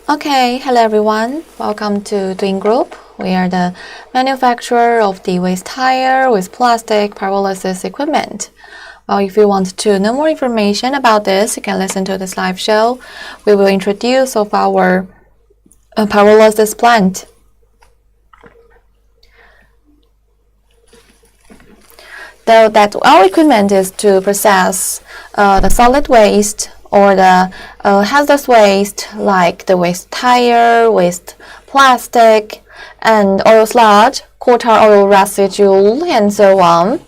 Okay, hello everyone. Welcome to Doing Group. We are the manufacturer of the waste tire with plastic pyrolysis equipment. Well, if you want to know more information about this, you can listen to this live show. We will introduce of our pyrolysis plant. Though that our equipment is to process the solid waste or the hazardous waste like the waste tire, waste plastic, and oil sludge, coal tar oil residue, and so on.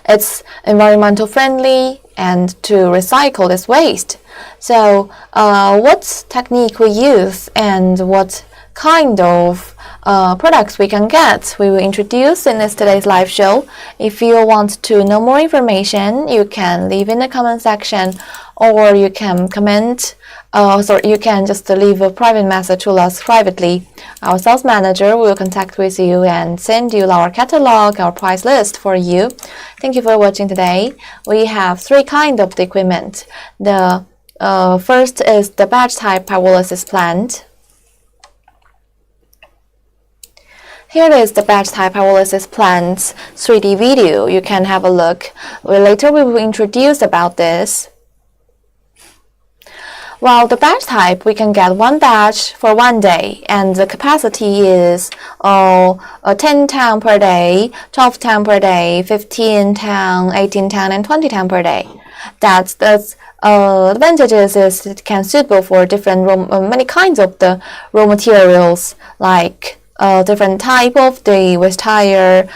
It's environmental friendly and to recycle this waste. So what technique we use and what kind of products we can get, we will introduce in today's live show. If you want to know more information, you can leave in the comment section, or you can comment. You can just leave a private message to us privately. Our sales manager will contact with you and send you our catalog, our price list for you. Thank you for watching today. We have three kinds of the equipment. The first is the batch type pyrolysis plant. Here is the batch type pyrolysis plant's 3D video. You can have a look. Later we will introduce about this. Well, the batch type, we can get one batch for 1 day, and the capacity is 10 ton per day, 12 ton per day, 15 ton, 18 ton, and 20 ton per day. That's advantages is it can suitable for different many kinds of the raw materials, like different type of the waste tire,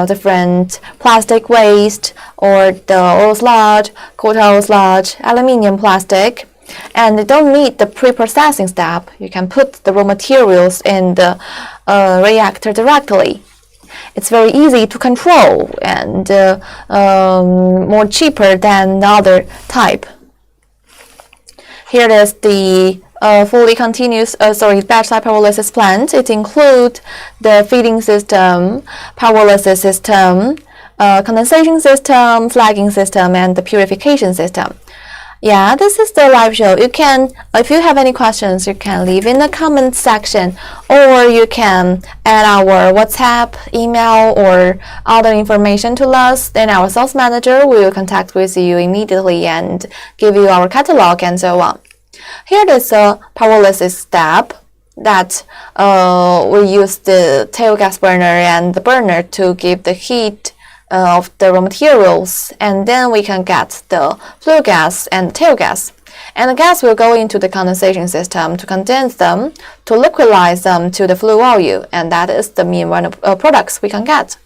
different plastic waste, or the oil sludge, coal tar oil sludge, aluminium plastic. And they don't need the pre-processing step. You can put the raw materials in the reactor directly. It's very easy to control and more cheaper than the other type. Here is the fully continuous batch type pyrolysis plant. It includes the feeding system, pyrolysis system, condensation system, flagging system, and the purification system. Yeah, this is the live show. You can, if you have any questions, you can leave in the comment section, or you can add our WhatsApp, email, or other information to us. Then our sales manager will contact with you immediately and give you our catalog and so on. Here is a pyrolysis step that we use the tail gas burner and the burner to give the heat of the raw materials, and then we can get the flue gas and tail gas. And the gas will go into the condensation system to condense them, to liquidize them to the flue oil, and that is the main products we can get.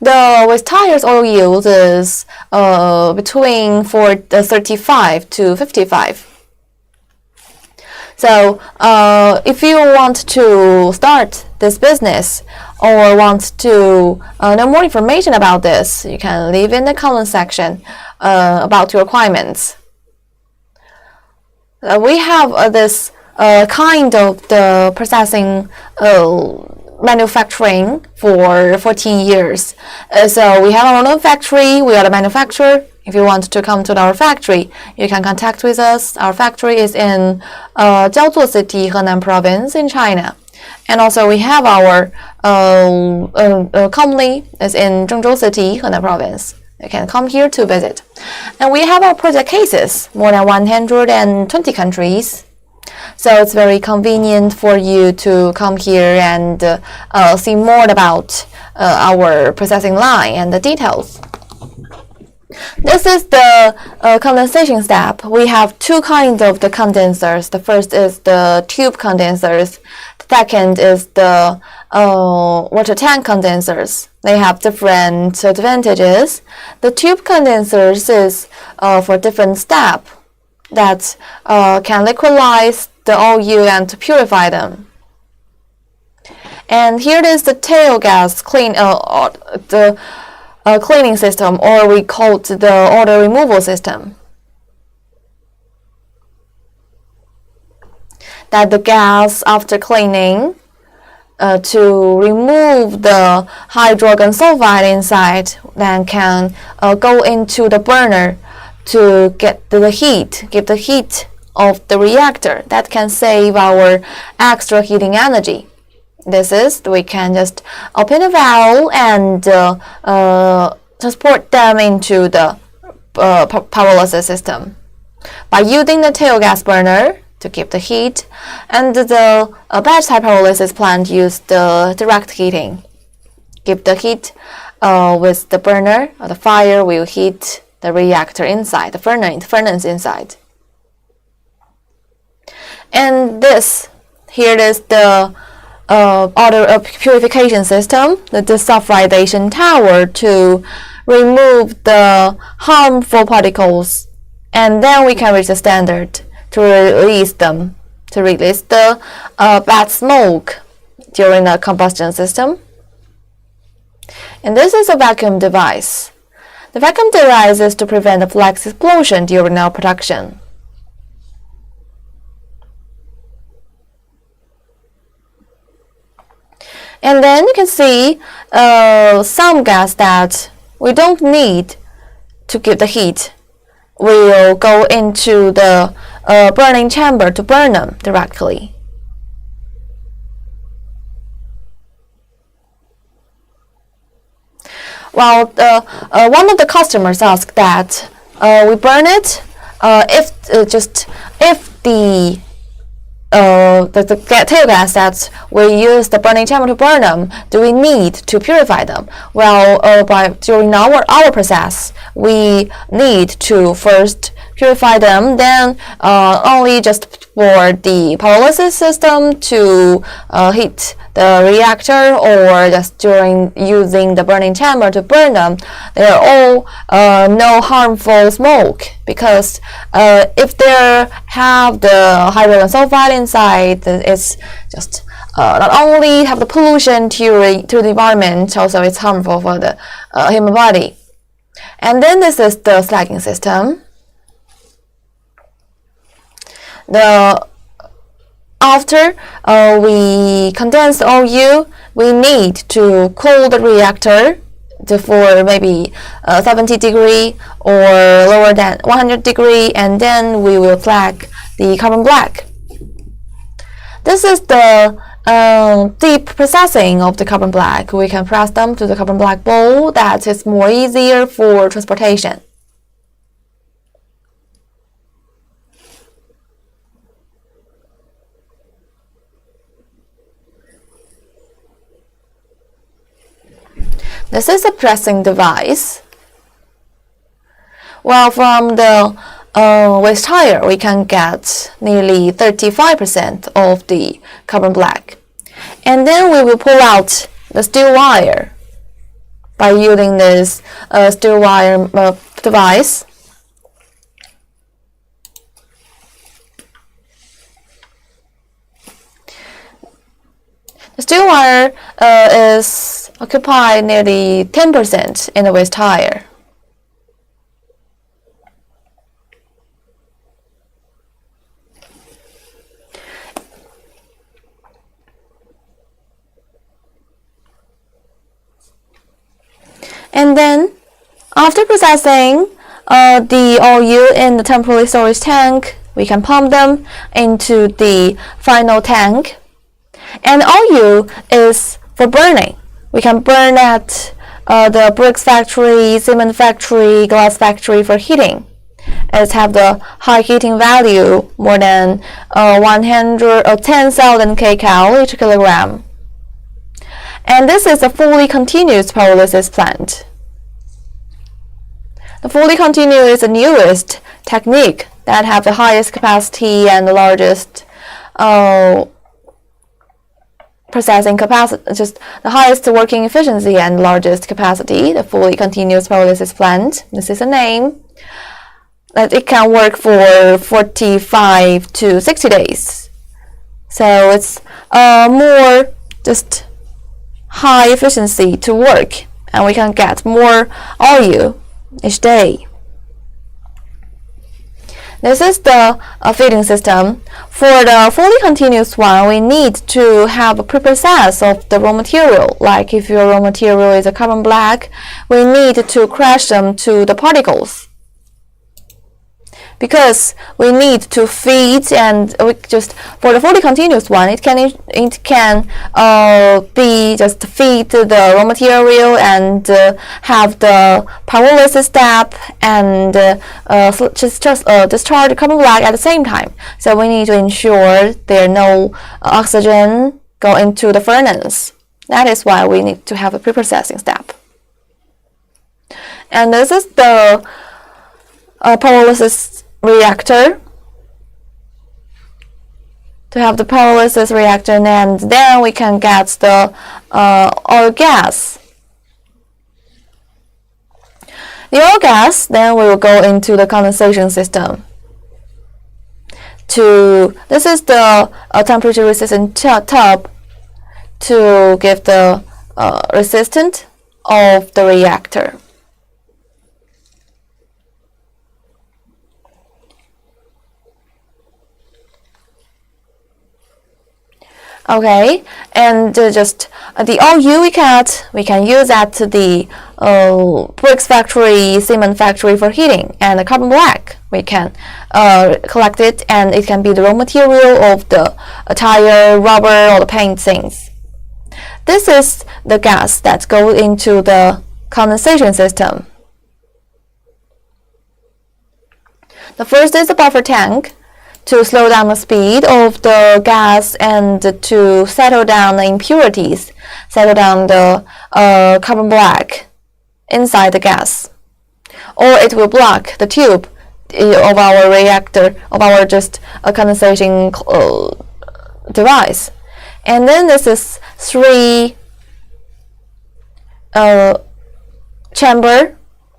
The waste tires oil yield is between 35 to 55. So if you want to start this business or want to know more information about this, you can leave in the comment section about your requirements. We have this kind of the processing manufacturing for 14 years. So we have our own factory, we are the manufacturer. If you want to come to our factory, you can contact with us. Our factory is in Jiaozuo City, Henan Province in China. And also we have our company is in Zhengzhou City, Henan Province. You can come here to visit. And we have our project cases, more than 120 countries. So it's very convenient for you to come here and see more about our processing line and the details. This is the condensation step. We have two kinds of the condensers. The first is the tube condensers. The second is the water tank condensers. They have different advantages. The tube condensers is for different step that can liquidize the oil and to purify them. And here is the tail gas cleaning system, or we call it the odor removal system. That the gas after cleaning to remove the hydrogen sulfide inside, then can go into the burner to get the heat, give the heat of the reactor that can save our extra heating energy. This is, we can just open a valve and transport them into the pyrolysis system by using the tail gas burner to keep the heat, and the batch type pyrolysis plant use the direct heating. Keep the heat with the burner, or the fire will heat the reactor inside, the furnace inside. And here is the auto purification system, the desulfurization tower to remove the harmful particles, and then we can reach the standard to release them, to release the bad smoke during the combustion system. And this is a vacuum device. The vacuum device is to prevent a flash explosion during our production. And then you can see some gas that we don't need to keep the heat will go into the burning chamber to burn them directly. Well, one of the customers asked that we burn it if the tail gas that we use the burning chamber to burn them, do we need to purify them? Well, during our process, we need to first purify them, then only just for the pyrolysis system to heat the reactor, or just during using the burning chamber to burn them, they are all no harmful smoke, because if they have the hydrogen sulfide inside, it's just not only have the pollution to the environment, also it's harmful for the human body. And then this is the slagging system. After we condense the oil, we need to cool the reactor for maybe 70 degree or lower than 100 degree, and then we will slag the carbon black. This is the deep processing of the carbon black. We can press them to the carbon black bowl. That is more easier for transportation. This is a pressing device. Well, from the waste tire, we can get nearly 35% of the carbon black. And then we will pull out the steel wire by using this steel wire device. The steel wire is occupy nearly 10% in the waste tire. And then, after processing the oil in the temporary storage tank, we can pump them into the final tank. And oil is for burning. We can burn at the bricks factory, cement factory, glass factory for heating. It have the high heating value, more than 10,000 kcal each kilogram. And this is a fully continuous pyrolysis plant. The fully continuous is the newest technique that have the highest capacity and the largest processing capacity, just the highest working efficiency and largest capacity, the fully continuous pyrolysis plant. This is a name. That it can work for 45 to 60 days. So it's more just high efficiency to work, and we can get more oil each day. This is the feeding system. For the fully continuous one, we need to have a pre-process of the raw material. Like if your raw material is a carbon black, we need to crush them to the particles. because we need to feed, and we just for the fully continuous one, it can be just feed the raw material and have the pyrolysis step and just discharge the carbon black at the same time. So we need to ensure there no oxygen go into the furnace. That is why we need to have a preprocessing step. And this is the pyrolysis reactor. To have the pyrolysis reactor, and then we can get the oil gas. The oil gas, then we will go into the condensation system. This is the temperature resistant tub to give the resistance of the reactor. Okay, and just the oil we get, we can use at the bricks factory, cement factory for heating, and the carbon black we can collect it, and it can be the raw material of the tire, rubber, or the paint things. This is the gas that goes into the condensation system. The first is the buffer tank, to slow down the speed of the gas and to settle down the impurities, settle down the carbon black inside the gas. Or it will block the tube of our reactor, of our just condensation device. And then this is 3 chamber,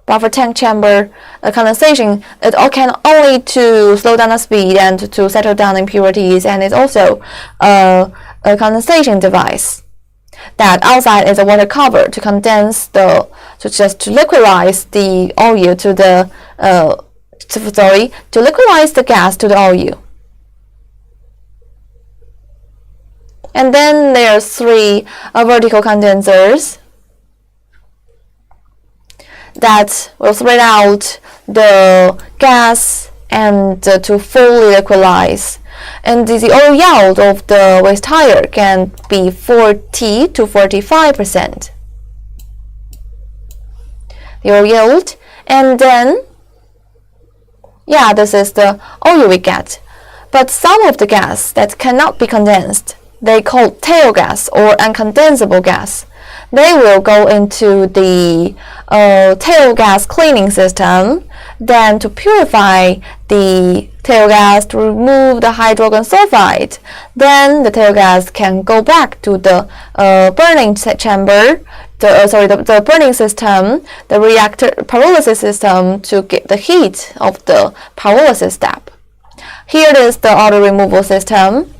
buffer tank chamber condensation. It all can only to slow down the speed and to settle down impurities, and it's also a condensation device. That outside is a water cover to condense to liquidize the oil to the to liquidize the gas to the oil. And then there are 3 vertical condensers that will spread out the gas and to fully liquidize. And the oil yield of the waste tire can be 40 to 45%. The oil yield, and then this is the oil we get. But some of the gas that cannot be condensed, they call tail gas or uncondensable gas. They will go into the tail gas cleaning system, then to purify the tail gas, to remove the hydrogen sulfide. Then the tail gas can go back to the burning chamber, the burning system, the reactor pyrolysis system, to get the heat of the pyrolysis step. Here is the auto removal system.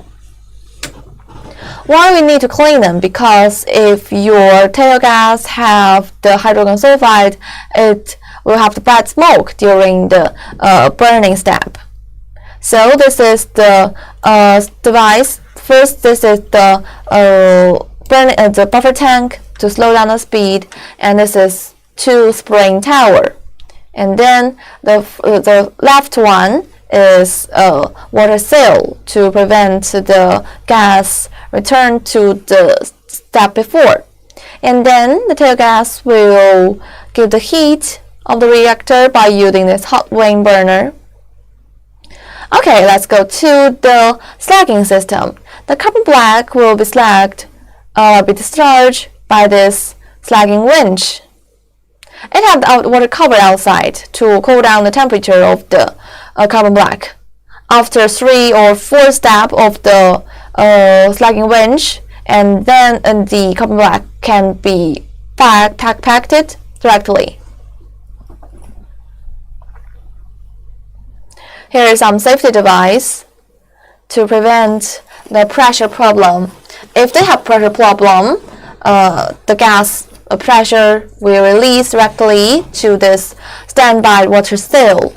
Why we need to clean them? Because if your tail gas have the hydrogen sulfide, it will have the bad smoke during the burning step. So this is the device. First, this is the the buffer tank to slow down the speed, and this is 2 spring tower. And then the left one is a water seal to prevent the gas return to the step before. And then the tail gas will give the heat of the reactor by using this hot wing burner. Okay, let's go to the slagging system. The carbon black will be slagged, be discharged by this slagging winch. It has the water cover outside to cool down the temperature of the carbon black. After 3 or 4 steps of the slagging winch, and then the carbon black can be packed directly. Here is some safety device to prevent the pressure problem. If they have pressure problem, the gas pressure will release directly to this standby water seal.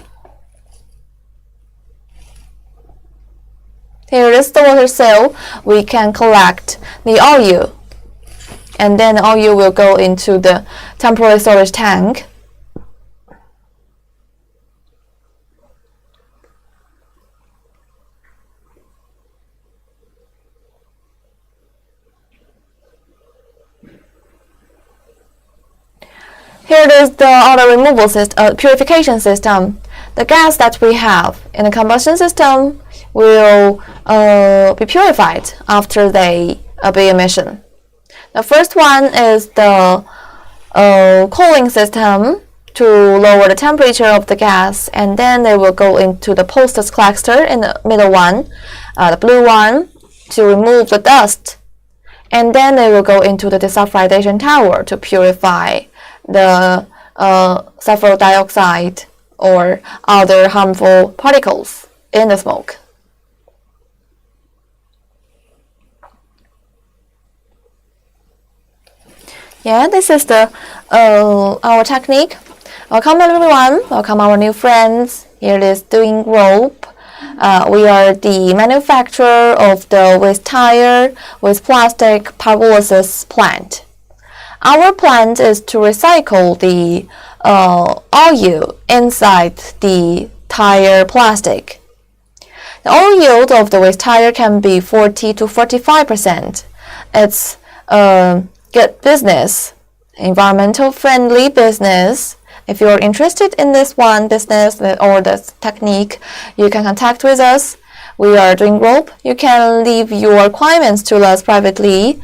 Here is the water seal. We can collect the oil, and then the oil will go into the temporary storage tank. Here is the auto removal system, purification system. The gas that we have in the combustion system will be purified after they be emission. The first one is the cooling system to lower the temperature of the gas, and then they will go into the post collector in the middle one, the blue one, to remove the dust, and then they will go into the desulfurization tower to purify the sulfur dioxide or other harmful particles in the smoke. Yeah, this is the our technique. Welcome everyone, welcome our new friends. Here it is doing rope. We are the manufacturer of the waste tire with plastic pyrolysis plant. Our plant is to recycle the oil inside the tire plastic. The oil yield of the waste tire can be 40 to 45%. It's good business, environmental friendly business. If you're interested in this one business or this technique, you can contact with us. We are doing rope. You can leave your requirements to us privately.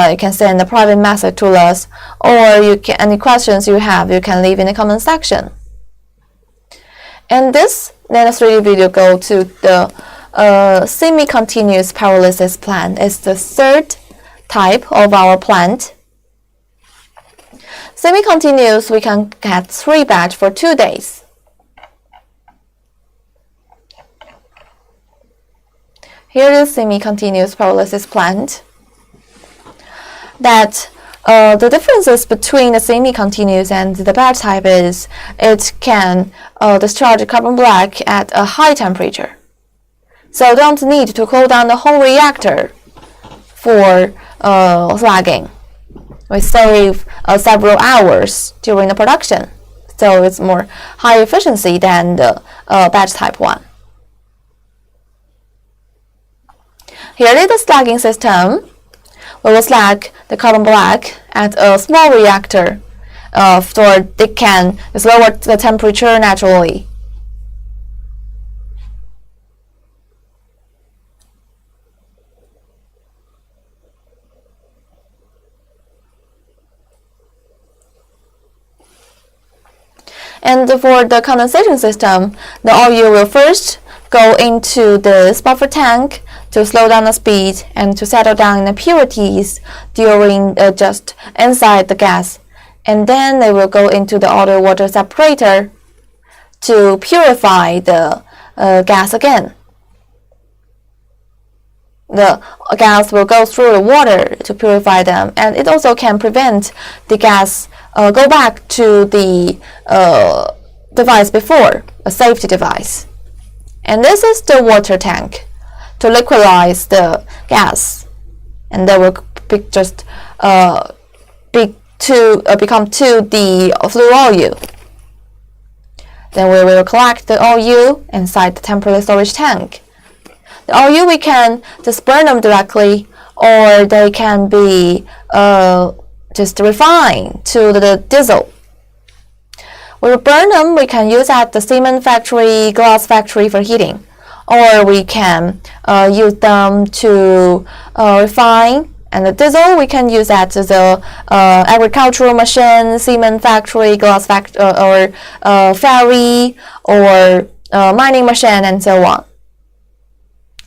You can send a private message to us, or you can, any questions you have, you can leave in the comment section. And this then a 3D video go to the semi-continuous pyrolysis plant. It's the third type of our plant. Semi-continuous, we can get 3 batch for 2 days. Here is semi-continuous pyrolysis plant. That the differences between the semi-continuous and the batch type is it can discharge carbon black at a high temperature. So don't need to cool down the whole reactor for slugging. We save several hours during the production, so it's more high efficiency than the batch type one. Here is the slugging system. We will slag the carbon black at a small reactor, so it can lower the temperature naturally. And for the condensation system, the oil will first go into the buffer tank to slow down the speed and to settle down the impurities during just inside the gas. And then they will go into the auto water separator to purify the gas again. The gas will go through the water to purify them, and it also can prevent the gas go back to the device before, a safety device. And this is the water tank to liquidize the gas, and they will become to the fluid oil. Then we will collect the oil inside the temporary storage tank. The oil we can just burn them directly, or they can be just refined to the diesel. We will burn them. We can use at the cement factory, glass factory for heating, or we can use them to refine. And the diesel we can use at the agricultural machine, cement factory, glass factory, or ferry, or mining machine, and so on.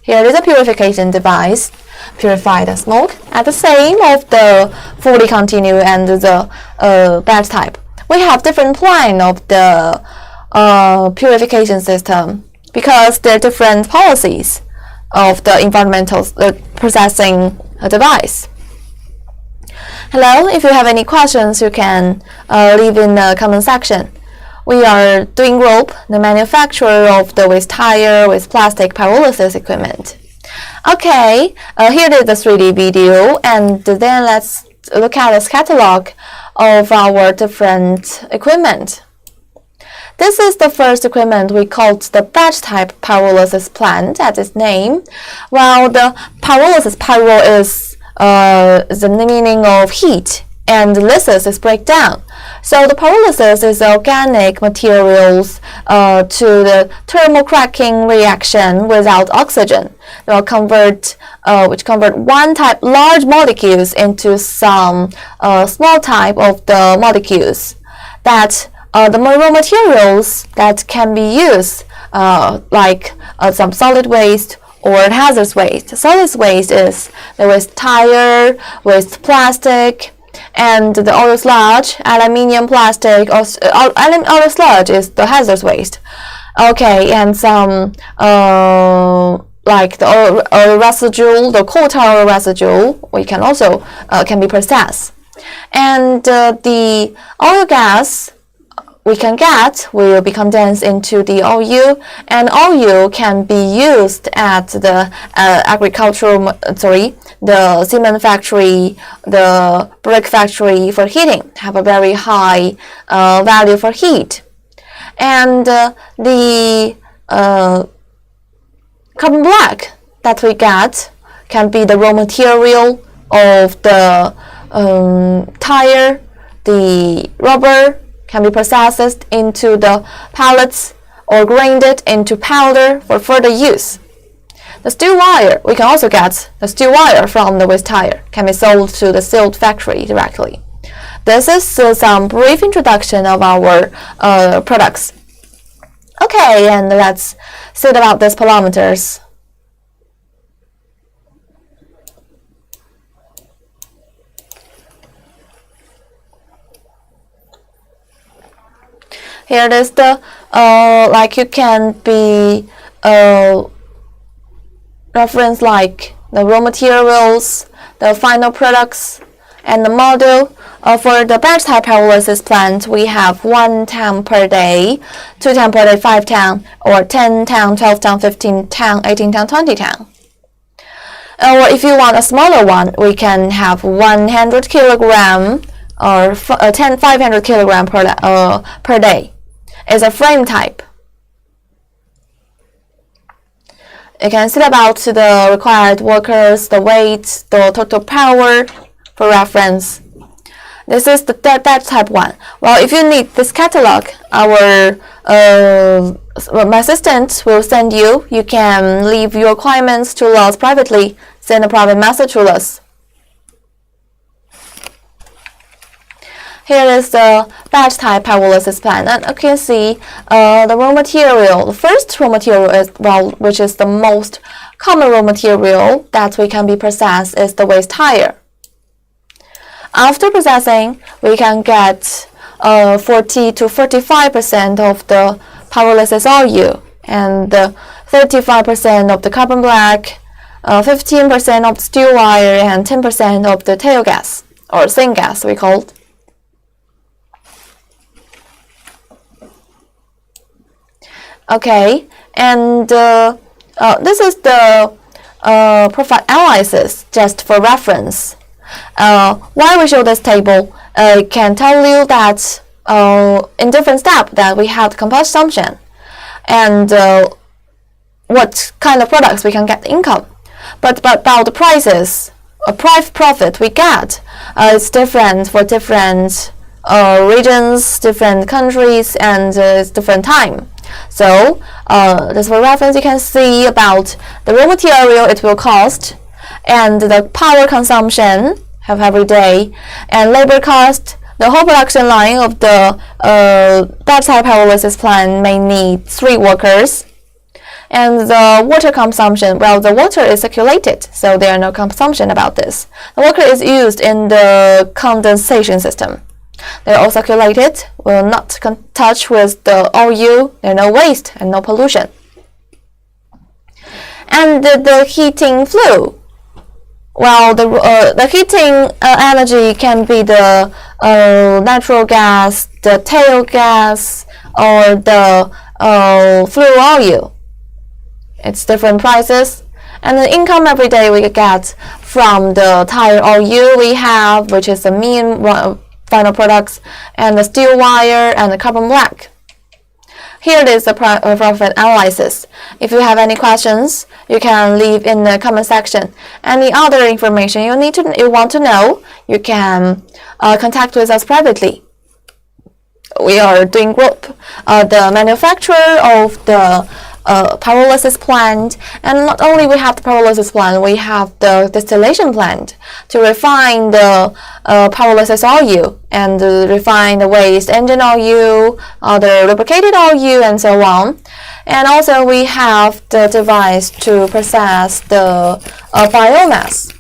Here is a purification device. Purify the smoke at the same of the fully continuous and the batch type. We have different plan of the purification system because there are different policies of the environmental processing device. Hello, if you have any questions, you can leave in the comment section. We are doing rope, the manufacturer of the waste tire with plastic pyrolysis equipment. Okay, here is the 3D video, and then let's look at this catalog of our different equipment. This is the first equipment we called the batch type pyrolysis plant at its name. Well, the pyrolysis, pyro is the meaning of heat, and lysis is breakdown. So the pyrolysis is organic materials to the thermal cracking reaction without oxygen. Which convert one type large molecules into some small type of the molecules that the raw materials that can be used like some solid waste or hazardous waste. Solid waste is the waste tire, waste plastic, and the oil sludge, aluminium, plastic, or oil sludge is the hazardous waste. Okay, and some like the oil residue, the coal tar residue, we can also can be processed, and the oil gas we can get will be condensed into the oil, and oil can be used at the the cement factory, the brick factory for heating, have a very high value for heat. And the carbon black that we get can be the raw material of the tire, the rubber, can be processed into the pellets or grinded into powder for further use. The steel wire, we can also get the steel wire from the waste tire, can be sold to the steel factory directly. This is some brief introduction of our products. Okay, and let's see about these pyrometers. Here is the like you can be reference like the raw materials, the final products, and the model. For the batch type pyrolysis plant, we have 1 ton per day, 2 ton per day, 5 ton, or 10 ton, 12 ton, 15 ton, 18 ton, 20 ton. Or if you want a smaller one, we can have 100 kilogram or 500 kilogram per day. It's a frame type. You can see about the required workers, the weight, the total power for reference. This is the batch type one. Well, if you need this catalog, my assistant will send you. You can leave your requirements to us privately. Send a private message to us. Here is the batch type pyrolysis plant, and you can see the raw material. The first raw material is which is the most common raw material that we can be processed is the waste tire. After processing, we can get 40 to 45% of the pyrolysis oil, and 35% of the carbon black, 15% of the steel wire, and 10% of the tail gas or syngas we called. Okay, and this is the profile analysis just for reference. Why we show this table? Can tell you that in different steps that we have consumption and what kind of products we can get income. But about the prices, profit we get, it's different for different regions, different countries, and it's different time. So this for reference, you can see about the raw material it will cost, and the power consumption have every day, and labor cost. The whole production line of the batch type pyrolysis plant may need 3 workers. And the water consumption, well, the water is circulated, so there are no consumption about this. The water is used in the condensation system. They're all circulated, will not touch with the oil, there are no waste and no pollution. And the heating flue, well, the heating energy can be the natural gas, the tail gas, or the flue oil. It's different prices. And the income every day we get from the tire oil we have, which is the mean final products, and the steel wire and the carbon black. Here it is the profit analysis. If you have any questions, you can leave in the comment section. Any other information you want to know, you can contact with us privately. We are doing group, the manufacturer of the pyrolysis plant, and not only we have the pyrolysis plant, we have the distillation plant to refine the pyrolysis oil and refine the waste engine oil, the lubricated oil, and so on. And also we have the device to process the biomass,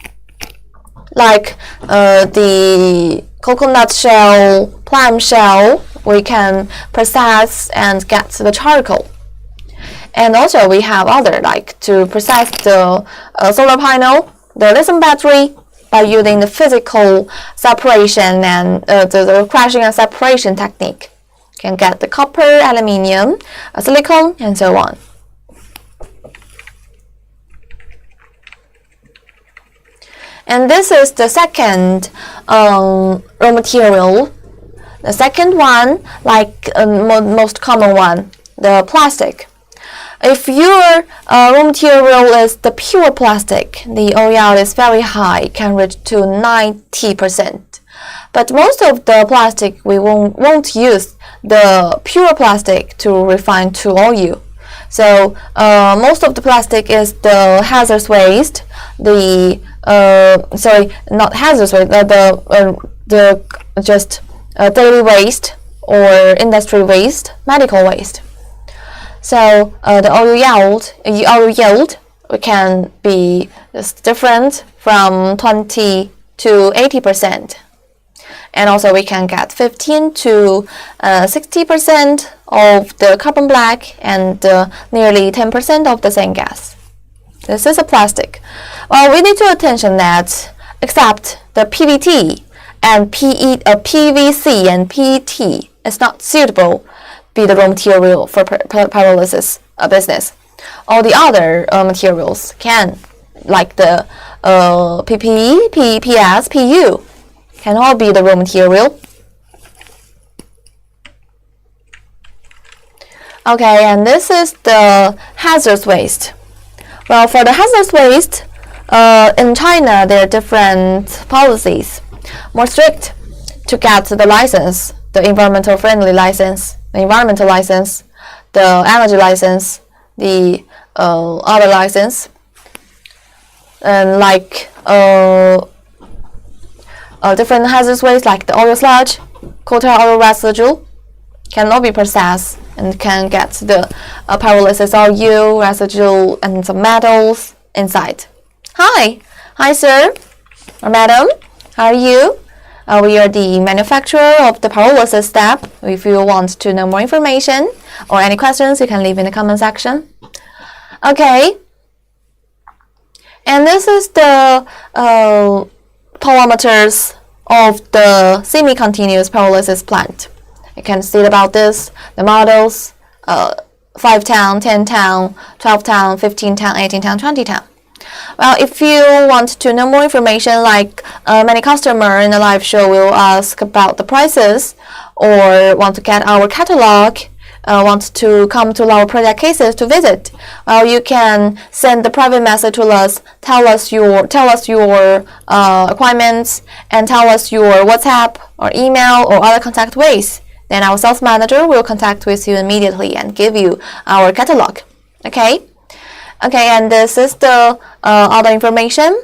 like the coconut shell, palm shell. We can process and get the charcoal. And also we have other, like to process the solar panel, the lithium battery, by using the physical separation and the crushing and separation technique. You can get the copper, aluminium, silicon, and so on. And this is the second raw material. The second one, like most common one, the plastic. If your raw material is the pure plastic, the oil is very high, can reach to 90%. But most of the plastic, we won't use the pure plastic to refine to oil. So most of the plastic is the hazardous waste, the not hazardous waste, the just daily waste or industry waste, medical waste. So the oil yield can be different from 20 to 80%. And also we can get 15 to 60% of the carbon black and nearly 10% of the same gas. This is a plastic. Well, we need to attention that except the PVT and PVC and PET is not suitable be the raw material for pyrolysis business. All the other materials can, like the PP, PS, PU, can all be the raw material. Okay, and this is the hazardous waste. Well, for the hazardous waste, in China there are different policies, more strict to get the license, the environmental friendly license, the environmental license, the energy license, the other license, and like different hazardous waste like the oil sludge, coal oil residue can all be processed and can get the pyrolysis oil residue and some metals inside. Hi sir or madam, how are you? We are the manufacturer of the pyrolysis step. If you want to know more information or any questions, you can leave in the comment section. Okay. And this is the parameters of the semi-continuous pyrolysis plant. You can see about this, the models, 5 ton, 10 ton, 12 ton, 15 ton, 18 ton, 20 ton. Well, if you want to know more information, like many customers in the live show will ask about the prices or want to get our catalog, want to come to our project cases to visit, well, you can send the private message to us, tell us your requirements, and tell us your WhatsApp or email or other contact ways. Then our sales manager will contact with you immediately and give you our catalog. Okay, and this is the other information.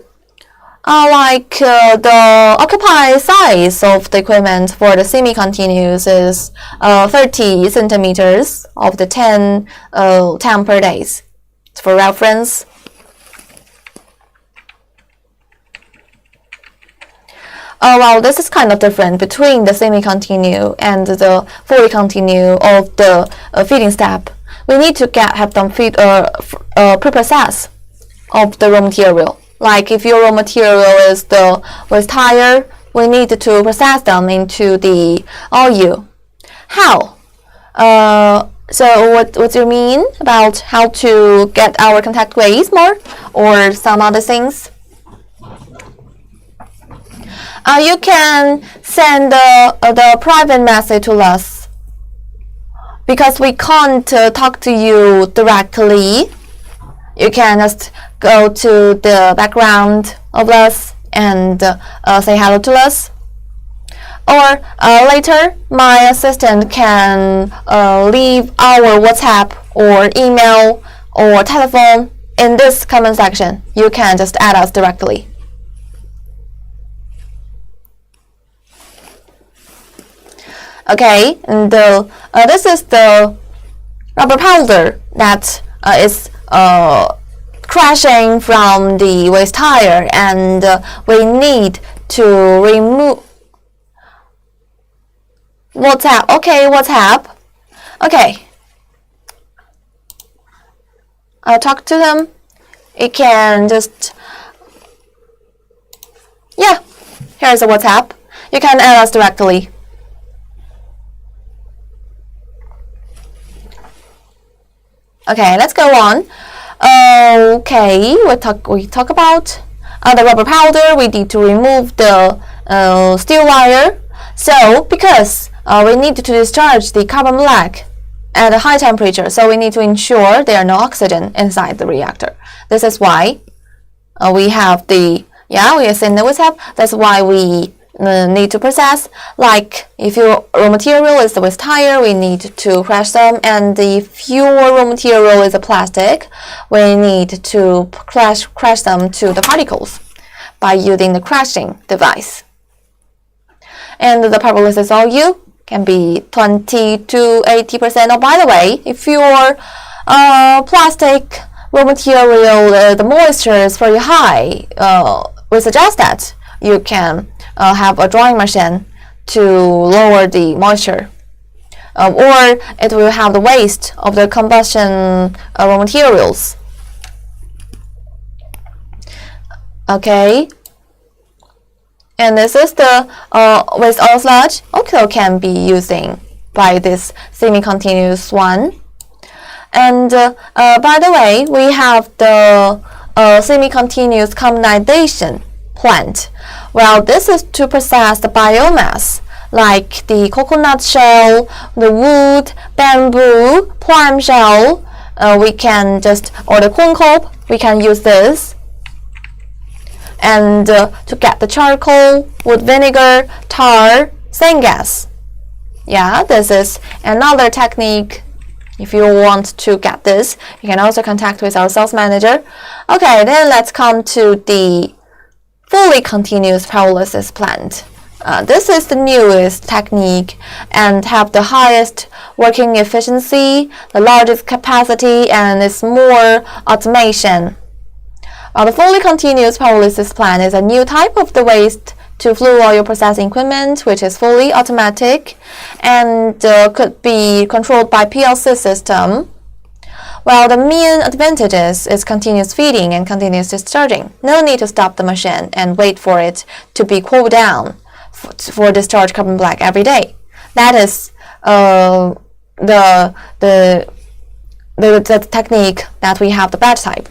Like the occupied size of the equipment for the semi-continuous is 30 centimeters of the 10 per days. For reference. Well, this is kind of different between the semi-continue and the fully continue of the feeding step. We need to have them feed pre-process of the raw material. Like if your raw material is the waste tire, we need to process them into the oil. How? So what do you mean about how to get our contact ways more or some other things? You can send the private message to us because we can't talk to you directly, you can just go to the background of us and say hello to us. Or later, my assistant can leave our WhatsApp or email or telephone in this comment section. You can just add us directly. Okay, and this is the rubber powder that is crashing from the waste tire, and we need to remove. WhatsApp. Okay, WhatsApp. Okay. I'll talk to them. It can just, yeah, here's a WhatsApp. You can add us directly. Okay, let's go on. Okay, we talk about the rubber powder. We need to remove the steel wire. So because we need to discharge the carbon black at a high temperature, so we need to ensure there are no oxygen inside the reactor. This is why we have the, we have seen the WhatsApp. That's why we need to process. Like if your raw material is the waste tire, we need to crash them, and if your raw material is a plastic, we need to crash them to the particles by using the crashing device. And the pyrolysis OU can be 20 to 80%. Oh, by the way, if your plastic raw material, the moisture is very high, we suggest that you can have a drying machine to lower the moisture. Or it will have the waste of the combustion raw materials. Okay. And this is the waste oil sludge. Also can be using by this semi-continuous one. And by the way, we have the semi-continuous carbonization plant. Well, this is to process the biomass like the coconut shell, the wood, bamboo, palm shell. We can just, or the corn cob, we can use this. And to get the charcoal, wood vinegar, tar, syngas. Yeah, this is another technique. If you want to get this, you can also contact with our sales manager. Okay, then let's come to the fully continuous pyrolysis plant. This is the newest technique and have the highest working efficiency, the largest capacity, and it's more automation. The fully continuous pyrolysis plant is a new type of the waste to flue oil processing equipment, which is fully automatic and could be controlled by PLC system. Well, the main advantages is continuous feeding and continuous discharging. No need to stop the machine and wait for it to be cooled down for discharge carbon black every day. That is the technique that we have the batch type.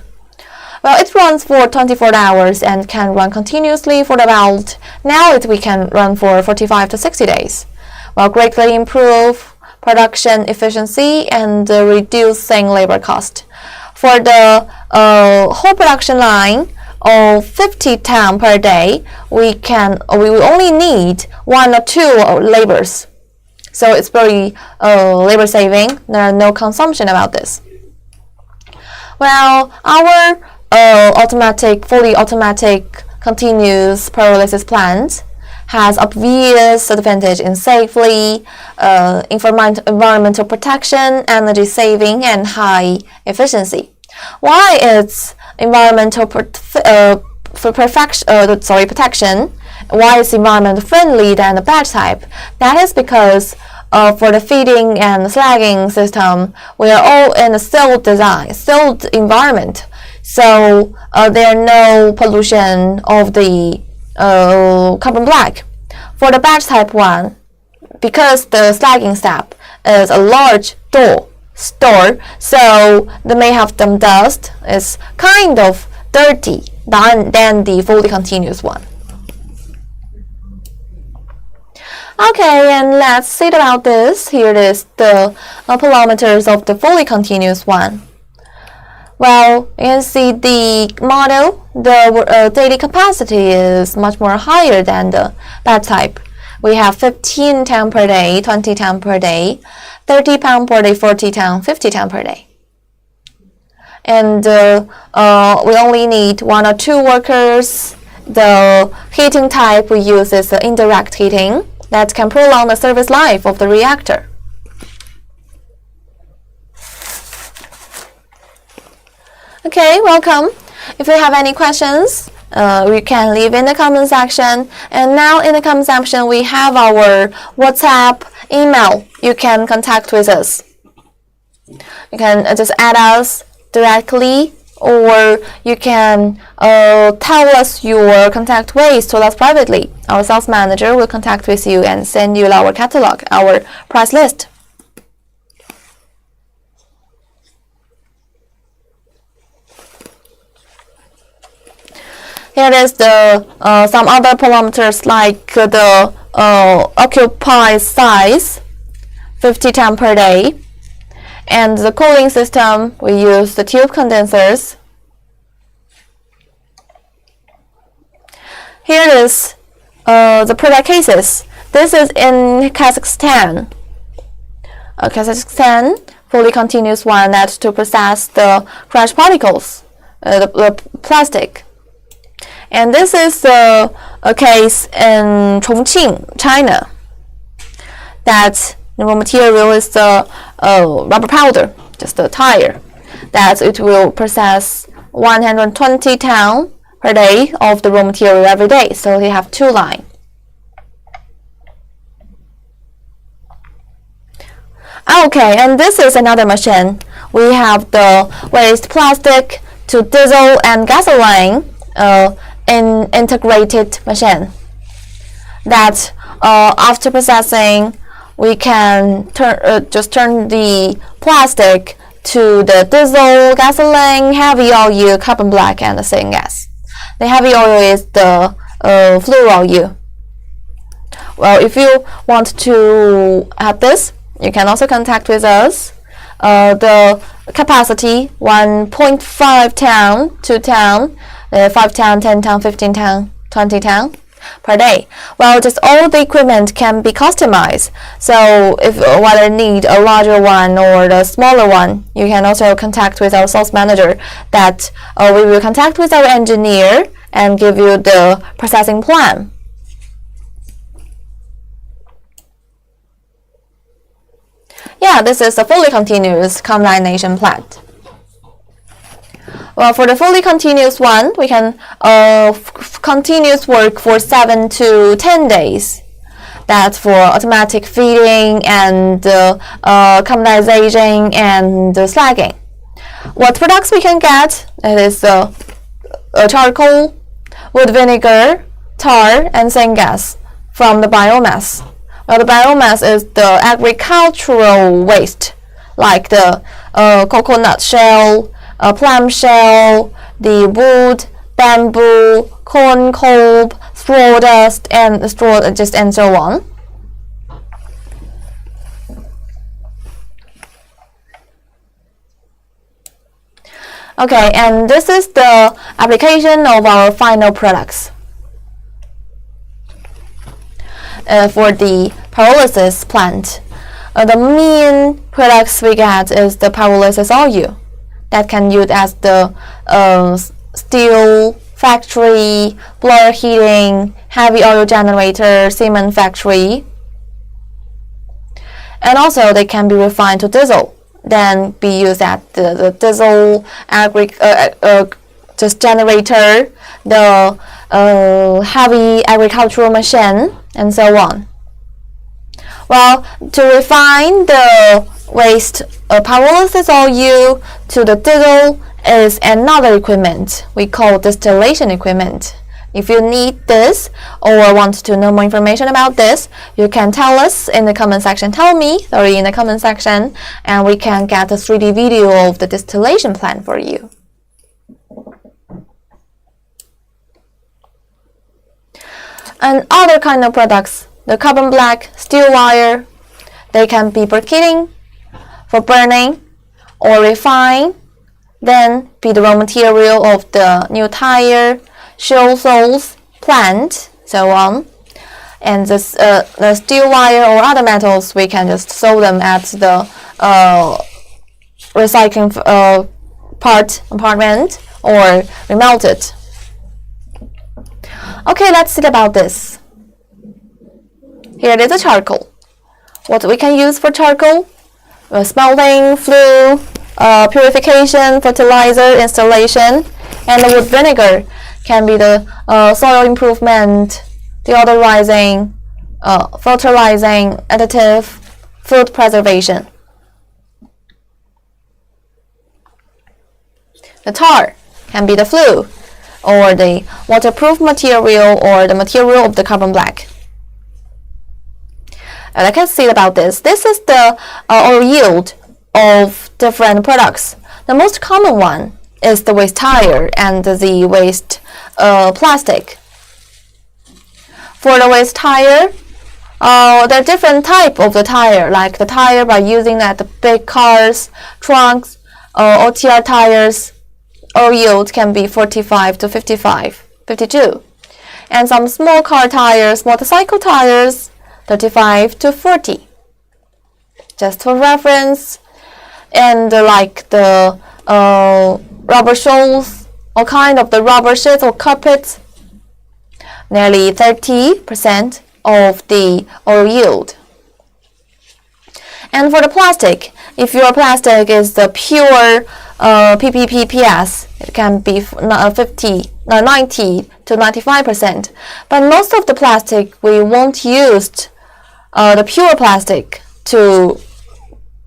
Well, it runs for 24 hours and can run continuously for about, now we can run for 45 to 60 days. Well, greatly improve production efficiency and reducing labor cost. For the whole production line of 50 tons per day, we will only need 1 or 2 laborers. So it's very labor saving. There are no consumption about this. Well, our fully automatic continuous pyrolysis plant has obvious advantage in safely, environmental protection, energy saving, and high efficiency. Why it's environmental protection? Why it's environment friendly than the batch type? That is because for the feeding and slagging system, we are all in a sealed environment. So there are no pollution of the carbon black. For the batch type one, because the slagging step is a large store, so they may have some dust. It's kind of dirty than the fully continuous one. Okay, and let's see about this. Here it is, the parameters of the fully continuous one. Well, you can see the model, the daily capacity is much more higher than the batch type. We have 15 ton per day, 20 ton per day, 30 pound per day, 40 ton, 50 ton per day. And we only need 1 or 2 workers. The heating type we use is indirect heating that can prolong the service life of the reactor. Okay, welcome. If you have any questions, you can leave in the comment section. And now in the comment section, we have our WhatsApp, email. You can contact with us. You can just add us directly, or you can tell us your contact ways to us privately. Our sales manager will contact with you and send you our catalog, our price list. Here is the some other parameters like the occupy size, 50 ton per day, and the cooling system. We use the tube condensers. Here is the product cases. This is in Kazakhstan. Kazakhstan fully continuous one that to process the crash particles, the plastic. And this is a case in Chongqing, China, that the raw material is the rubber powder, just a tire, that it will process 120 ton per day of the raw material every day. So they have 2 lines. Okay, and this is another machine. We have the waste plastic to diesel and gasoline in integrated machine that after processing we can just turn the plastic to the diesel, gasoline, heavy oil, carbon black, and the sarin gas. The heavy oil is the fluoro oil. Well, if you want to have this, you can also contact with us. The capacity 1.5 ton, 2 ton, 5 ton, 10 ton, 15 ton, 20 ton per day. Well, just all the equipment can be customized. So if whether need a larger one or the smaller one, you can also contact with our sales manager that we will contact with our engineer and give you the processing plan. Yeah, this is a fully continuous combination plant. Well, for the fully continuous one, we can continuous work for 7 to 10 days. That's for automatic feeding and condensation and slagging. What products we can get? It is charcoal, wood vinegar, tar, and syngas from the biomass. Well, the biomass is the agricultural waste, like the coconut shell, plum shell, the wood, bamboo, corn cob, straw dust, and and so on. Okay, and this is the application of our final products. For the pyrolysis plant, the main products we get is the pyrolysis oil that can use as the steel factory, blower heating, heavy oil generator, cement factory, and also they can be refined to diesel, then be used at the diesel just generator, the heavy agricultural machine, and so on. Well, to refine the waste pyrolysis oil to the diesel is another equipment we call distillation equipment. If you need this or want to know more information about this, you can tell us in the comment section. In the comment section, and we can get a 3D video of the distillation plant for you. And other kind of products the carbon black, steel wire, they can be briquetting for burning or refine, then be the raw material of the new tire, shell soles, plant, so on. And the steel wire or other metals, we can just sew them at the recycling compartment or remelt it. Okay, let's see about this. Here it is, a charcoal. What we can use for charcoal? Smelting, flue, purification, fertilizer, installation, and the wood vinegar can be the soil improvement, deodorizing, fertilizing, additive, food preservation. The tar can be the flue, or the waterproof material, or the material of the carbon black. And I can see about this. This is the oil yield of different products. The most common one is the waste tire and the waste plastic. For the waste tire, there are different types of the tire, like the tire by using that the big cars, trunks, OTR tires. Oil yield can be 45 to 52. And some small car tires, motorcycle tires, 35 to 40. Just for reference. And like the rubber soles, all kind of the rubber sheets or carpets, nearly 30% of the oil yield. And for the plastic, if your plastic is the pure PPPPS, it can be 90 to 95%. But most of the plastic, we won't use the pure plastic to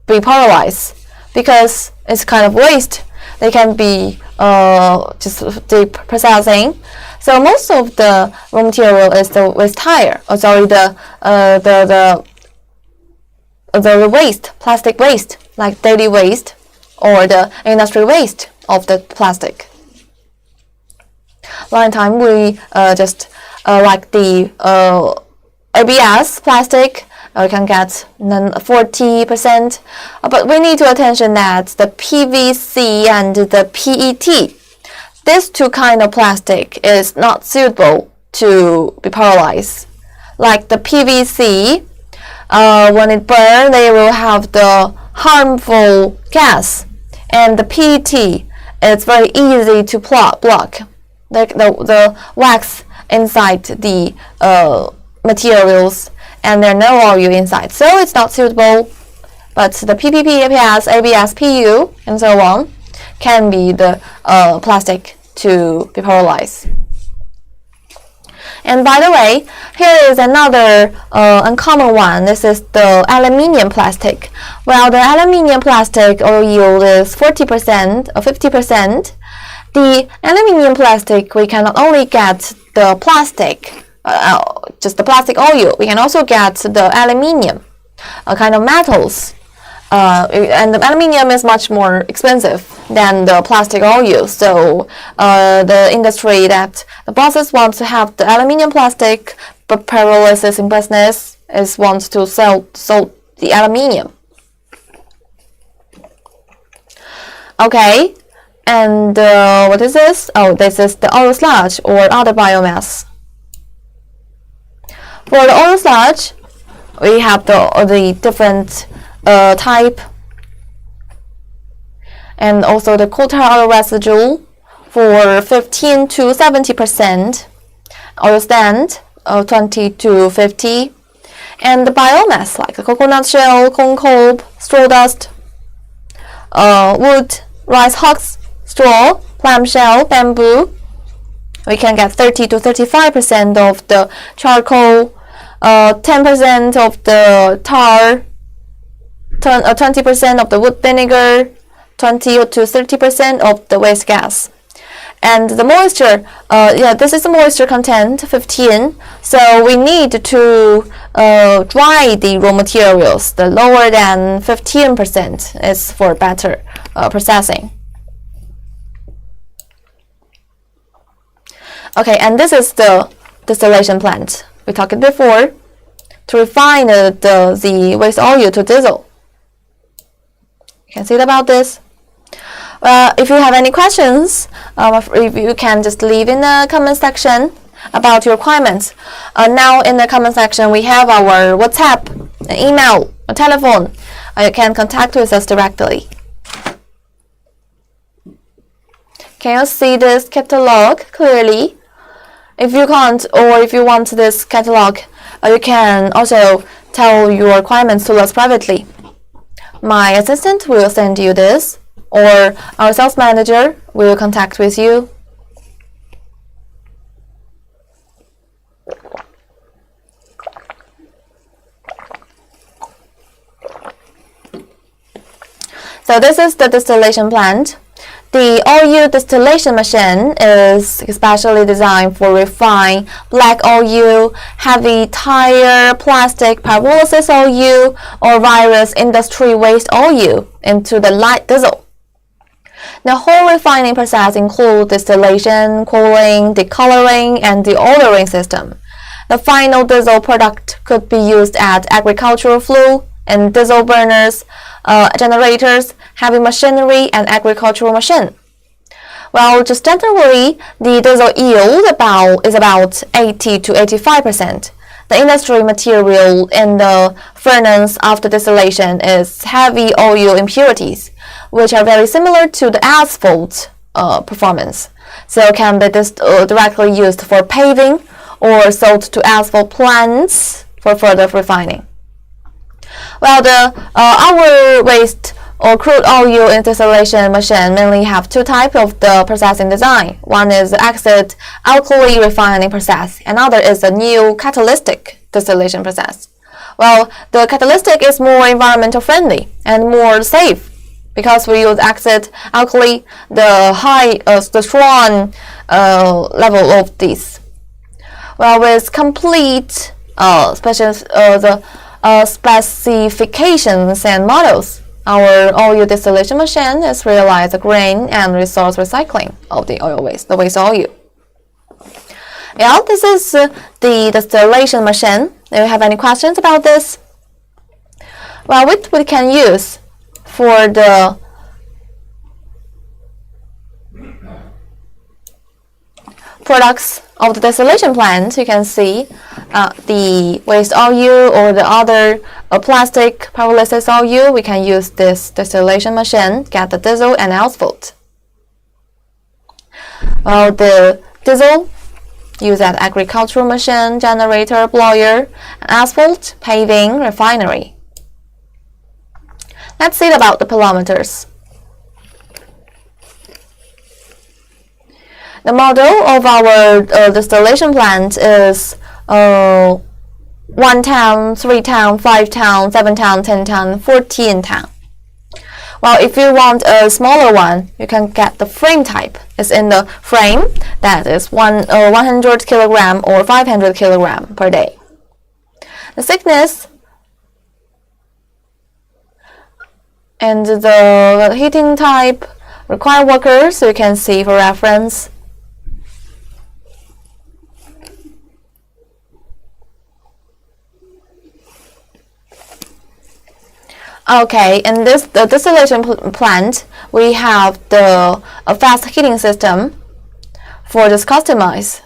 be polarized because it's kind of waste. They can be just deep processing. So most of the raw material is the waste tire. The waste, plastic waste, like daily waste or the industry waste of the plastic. One time we just like the ABS plastic, we can get 40%, but we need to attention that the PVC and the PET, these two kind of plastic is not suitable to be polarized. Like the PVC, when it burns, they will have the harmful gas, and the PET, it's very easy to block the wax inside the materials, and there are no oil inside, so it's not suitable. But the PPP, APS, ABS, PU, and so on can be the plastic to be polarized. And by the way, here is another uncommon one. This is the aluminium plastic. Well, the aluminium plastic oil yield is 40% or 50%. The aluminium plastic, we can not only get the plastic, just the plastic oil, we can also get the aluminium, kind of metals. And the aluminium is much more expensive than the plastic oil. So the industry that the bosses want to have the aluminium plastic, but pyrolysis in business is wants to sell the aluminium. Okay, and what is this? Oh, this is the oil sludge or other biomass. For the oil sludge, we have the different type, and also the coal tar oil residue for 15 to 70%, oil stand 20 to 50, and the biomass like the coconut shell, corn cob, straw dust, wood, rice husks, straw, clamshell, bamboo. We can get 30 to 35% of the charcoal, 10% of the tar, 20% of the wood vinegar, 20 to 30% of the waste gas. And the moisture, this is the moisture content, 15. So we need to dry the raw materials. The lower than 15% is for better processing. Okay, and this is the distillation plant. We talked before. to refine the waste oil to diesel. You can see about this. If you have any questions, if you can just leave in the comment section about your requirements. Now in the comment section we have our WhatsApp, an email, a telephone. You can contact with us directly. Can you see this catalog clearly? If you can't, or if you want this catalog, you can also tell your requirements to us privately. My assistant will send you this, or our sales manager will contact with you. So this is the distillation plant. The oil distillation machine is especially designed for refined black oil, heavy tire, plastic, pyrolysis oil, or various industry waste oil into the light diesel. The whole refining process includes distillation, cooling, decoloring, and deodoring system. The final diesel product could be used as agricultural fuel in diesel burners, generators, heavy machinery, and agricultural machine. Well, just generally, the diesel yield is about 80 to 85%. The industry material in the furnace after distillation is heavy oil impurities, which are very similar to the asphalt performance, so can be directly used for paving or sold to asphalt plants for further refining. Well, our waste or crude oil in distillation machine mainly have two types of the processing design. One is the acid alkali refining process, another is the new catalytic distillation process. Well, the catalytic is more environmental friendly and more safe because we use acid alkali, the strong level of this. Well, with complete specifications and models, our oil distillation machine is realized the grain and resource recycling of the oil waste, the waste oil. Yeah, this is the distillation machine. Do you have any questions about this? Well, what we can use for the products of the distillation plant, you can see the waste oil or the other plastic pyrolysis oil. We can use this distillation machine, get the diesel and asphalt. Well, the diesel use at agricultural machine, generator, blower, asphalt, paving, refinery. Let's see about the kilometers. The model of our distillation plant is 1 ton, 3 ton, 5 ton, 7 ton, 10 ton, 14 ton. Well, if you want a smaller one, you can get the frame type. It's in the frame that is 100 kilogram or 500 kilogram per day. The thickness and the heating type require workers, so you can see for reference. Okay, in the distillation plant, we have a fast heating system for this customize.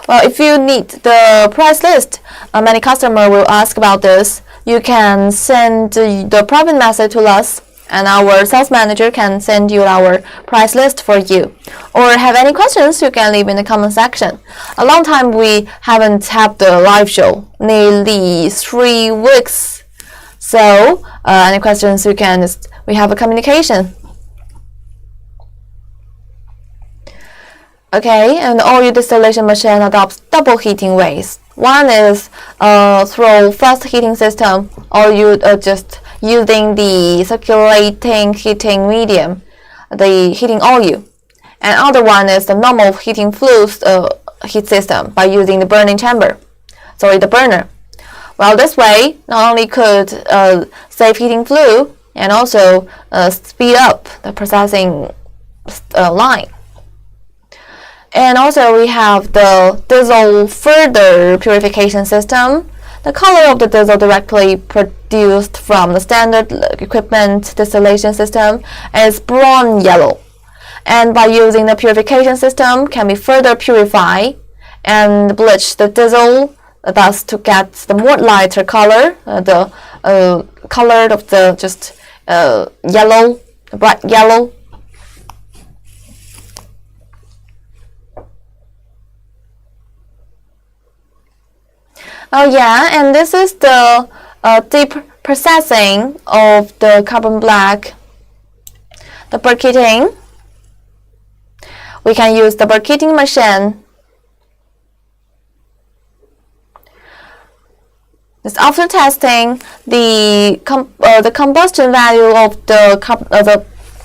Well, if you need the price list, many customers will ask about this. You can send the private message to us, and our sales manager can send you our price list for you. Or have any questions, you can leave in the comment section. A long time we haven't had the live show, nearly 3 weeks. So, any questions we have a communication. Okay, and the oil distillation machine adopts double heating ways. One is through fast heating system, or you just using the circulating heating medium, the heating oil. And other one is the normal heating fluid heat system by using the burning chamber, the burner. Well, this way not only could save heating fluid and also speed up the processing line. And also we have the diesel further purification system The color of the diesel directly produced from the standard equipment distillation system is brown yellow, and by using the purification system can be further purified and bleach the diesel, thus to get the more lighter color, the color of the just yellow, bright yellow. Oh yeah, and this is the deep processing of the carbon black, the briquetting. We can use the briquetting machine. This after testing, the combustion value of the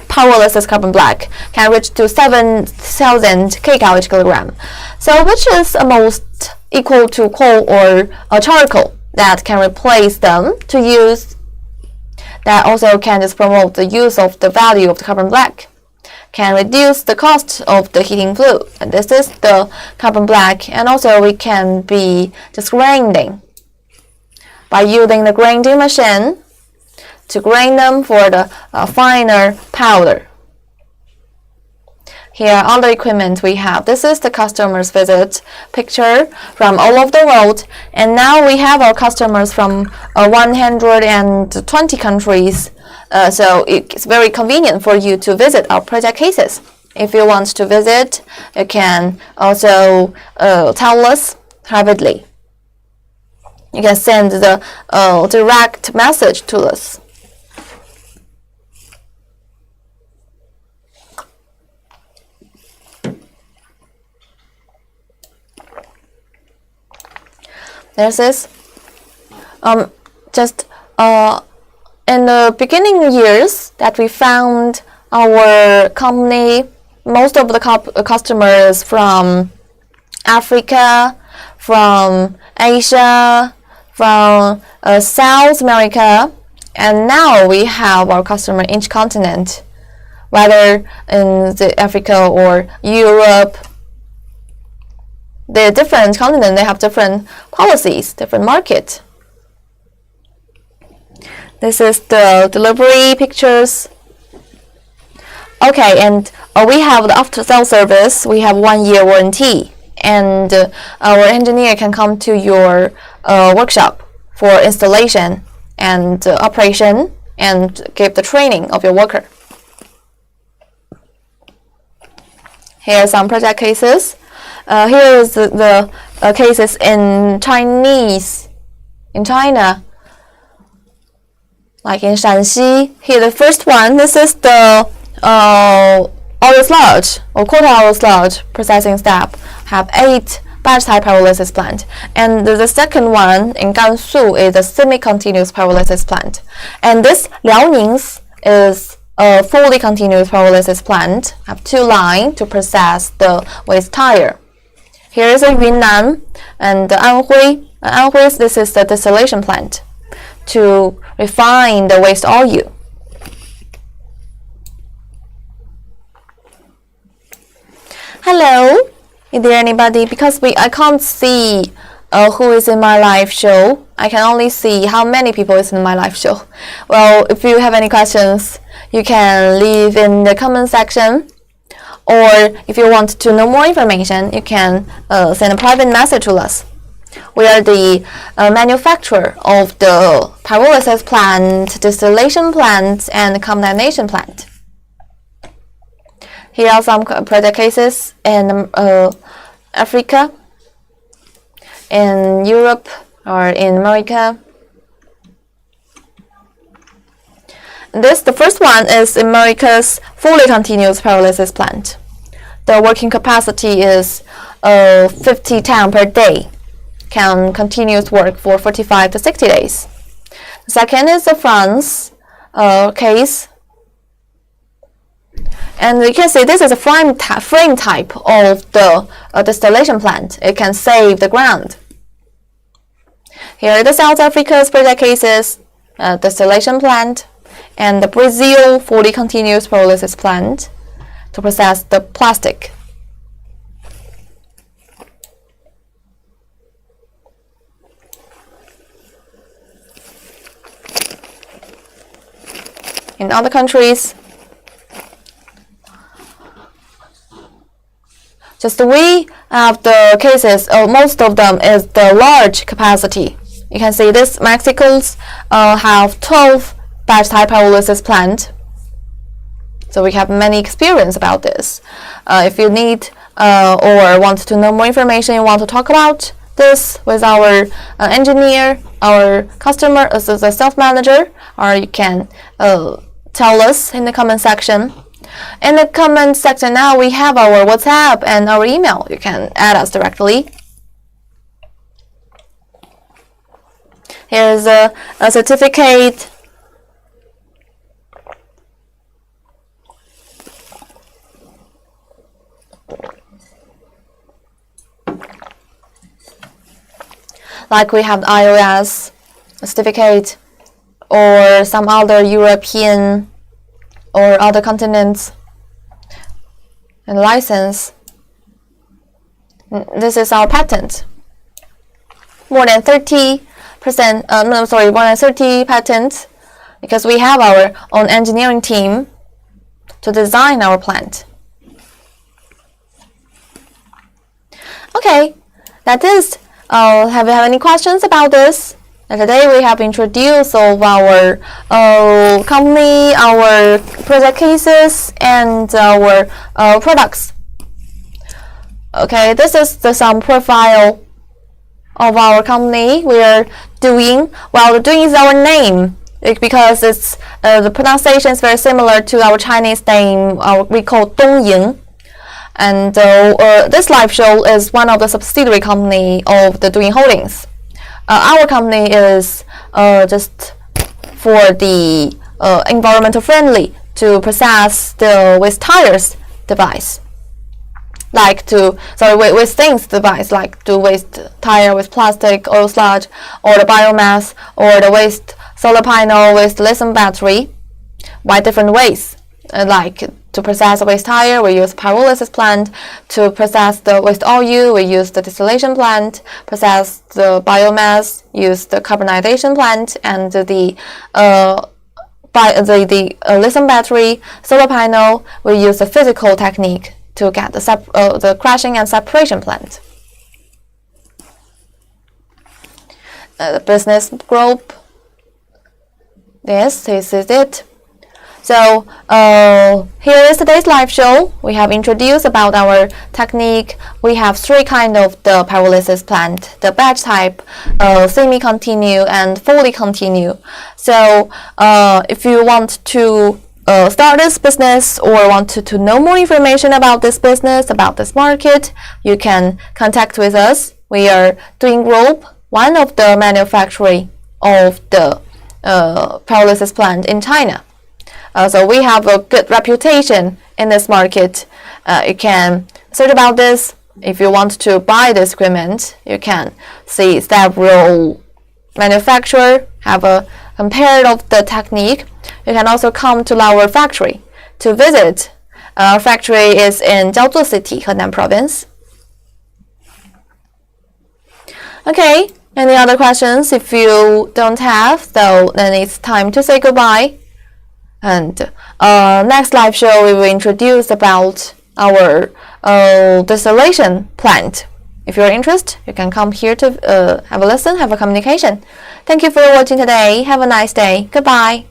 pyrolysis carbon black can reach to 7,000 kcal each kilogram. So which is most equal to coal or charcoal that can replace them to use, that also can just promote the use of the value of the carbon black, can reduce the cost of the heating fluid. And this is the carbon black, and also we can be just grinding by using the grinding machine to grind them for the finer powder. Here are all the equipment we have. This is the customer's visit picture from all over the world. And now we have our customers from 120 countries. So it's very convenient for you to visit our project cases. If you want to visit, you can also tell us privately. You can send the direct message to us. This is just in the beginning years that we found our company. Most of the customers from Africa, from Asia, from South America, and now we have our customer in each continent, whether in Africa or Europe. They're different continents, they have different policies, different market. This is the delivery pictures. Okay, and we have the after sale service. We have 1 year warranty, and our engineer can come to your workshop for installation and operation and give the training of your worker. Here are some project cases. Here is the cases in China, like in Shanxi. Here the first one, this is the oil sludge or quarter oil sludge processing step, have 8 batch type pyrolysis plant. And the second one in Gansu is a semi-continuous pyrolysis plant. And this Liaoning's is a fully continuous pyrolysis plant, have 2 lines to process the waste tire. Here is a Yunnan and Anhui. Anhui, this is the distillation plant to refine the waste oil. Hello, is there anybody? Because I can't see who is in my live show. I can only see how many people is in my live show. Well, if you have any questions, you can leave in the comment section. Or if you want to know more information, you can send a private message to us. We are the manufacturer of the pyrolysis plant, distillation plant, and condensation plant. Here are some project cases in Africa, in Europe, or in America. The first one is America's fully continuous pyrolysis plant. The working capacity is 50 tons per day, can continuous work for 45 to 60 days. The second is the France case. And you can see this is a frame type of the distillation plant. It can save the ground. Here are the South Africa's project cases, distillation plant, and the Brazil fully continuous pyrolysis plant to process the plastic. in other countries. Just we have the cases, most of them is the large capacity. You can see this Mexico's have 12 batch type pyrolysis plant. So we have many experience about this. If you need or want to know more information, you want to talk about this with our engineer, our customer, as the sales manager, or you can tell us in the comment section. In the comment section now we have our WhatsApp and our email. You can add us directly. Here's a certificate. Like we have the iOS certificate or some other European or other continents and license. This is our patent. More than 30%, more than 30 patents, because we have our own engineering team to design our plant. Okay, that is. Have you any questions about this? And today we have introduced all of our company, our project cases, and our products. Okay, this is some profile of our company. We are doing, well, the doing is our name because it's the pronunciation is very similar to our Chinese name. We call Dongying. And this live show is one of the subsidiary company of the Doing Holdings. Our company is just for the environmental friendly to process the waste tires device, like to waste things device, like to waste tire with plastic, oil sludge, or the biomass, or the waste solar panel with lithium battery, by different ways, like. To process the waste tire, we use pyrolysis plant. To process the waste oil, we use the distillation plant. Process the biomass, use the carbonization plant, and the lithium battery, solar panel, we use the physical technique to get the crushing and separation plant. The business group. This is it. So here is today's live show. We have introduced about our technique. We have three kind of the pyrolysis plant: the batch type, semi-continue, and fully continue. So if you want to start this business or want to know more information about this business, about this market, you can contact with us. We are Doing Group, one of the manufacturing of the pyrolysis plant in China. So we have a good reputation in this market. You can search about this. If you want to buy this equipment, you can see several manufacturers have a compared of the technique. You can also come to our factory to visit. Our factory is in Jiaozuo City, Henan Province. Okay, any other questions? If you don't have, so then it's time to say goodbye. And next live show we will introduce about our distillation plant. If you're interested, you can come here to have a listen, have a communication. Thank you for watching today. Have a nice day. Goodbye.